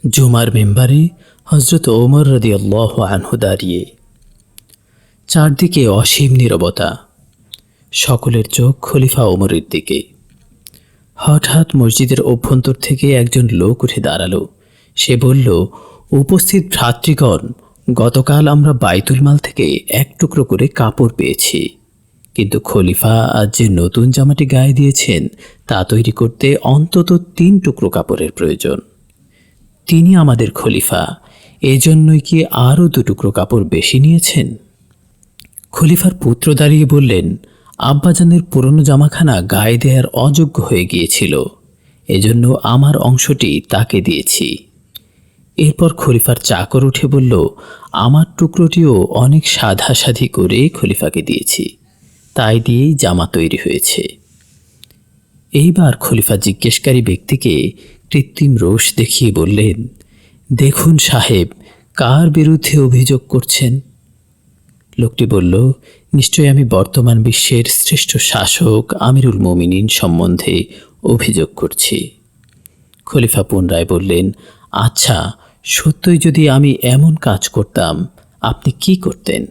জুমার মেম্বারে হজরত ওমর রাদিয়াল্লাহু আনহু দাঁড়িয়ে। চারদিকে অসীম নীরবতা, সকলের চোখ খলিফা ওমরের দিকে। হঠাৎ মসজিদের অভ্যন্তর থেকে একজন লোক উঠে দাঁড়ালো। সে বলল, উপস্থিত ভ্রাতৃগণ, গতকাল আমরা বাইতুল মাল থেকে এক টুকরো করে কাপড় পেয়েছি, কিন্তু খলিফা আজ যে নতুন জামাটি গায়ে দিয়েছেন তা তৈরি করতে অন্তত 3 টুকরো কাপড়ের প্রয়োজন। তিনি আমাদের খলিফা, এজন্যই কি আরও 2 টুকরো কাপড় বেশি নিয়েছেন? খলিফার পুত্র দাঁড়িয়ে বললেন, আব্বাজানের পুরনো জামাখানা গায়ে দেওয়ার অযোগ্য হয়ে গিয়েছিল, এজন্য আমার অংশটি তাকে দিয়েছি। এরপর খলিফার চাকর উঠে বলল, আমার টুকরোটিও অনেক সাধাসাধি করে খলিফাকে দিয়েছি, তাই দিয়েই জামা তৈরি হয়েছে। এইবার খলিফা জিজ্ঞেসকারী ব্যক্তিকে কৃত্রিম রোষ দেখিয়ে বললেন, দেখুন সাহেব, কার বিরুদ্ধে অভিযোগ করছেন? লোকটি বলল, নিশ্চয়ই আমি বর্তমান বিশ্বের শ্রেষ্ঠ শাসক আমিরুল মোমিনিন সম্বন্ধে অভিযোগ করছি। খলিফা পুনরায় বললেন, আচ্ছা, সত্যই যদি আমি এমন কাজ করতাম আপনি কি করতেন?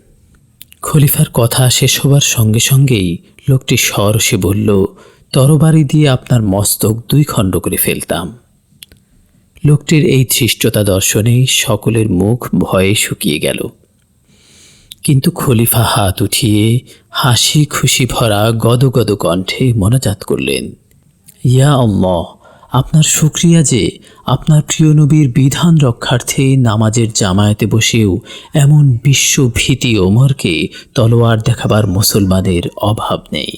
খলিফার কথা শেষ হবার সঙ্গে সঙ্গেই লোকটি সরসে বলল, তরবারি দিয়ে আপনার মস্তক 2 খণ্ড করে ফেলতাম। লোকটির এই ধৃষ্টতা দর্শনেই সকলের মুখ ভয়ে শুকিয়ে গেল। কিন্তু খলিফা হাত উঠিয়ে হাসি খুশি ভরা গদগদ কণ্ঠে মোনাজাত করলেন, ইয়া আল্লাহ, আপনার শুকরিয়া যে আপনার প্রিয় নবীর বিধান রক্ষার্থে নামাজের জামায়াতে বসেও এমন বিশ্বভীতি ওমরকে তলোয়ার দেখাবার মুসলমানের অভাব নেই।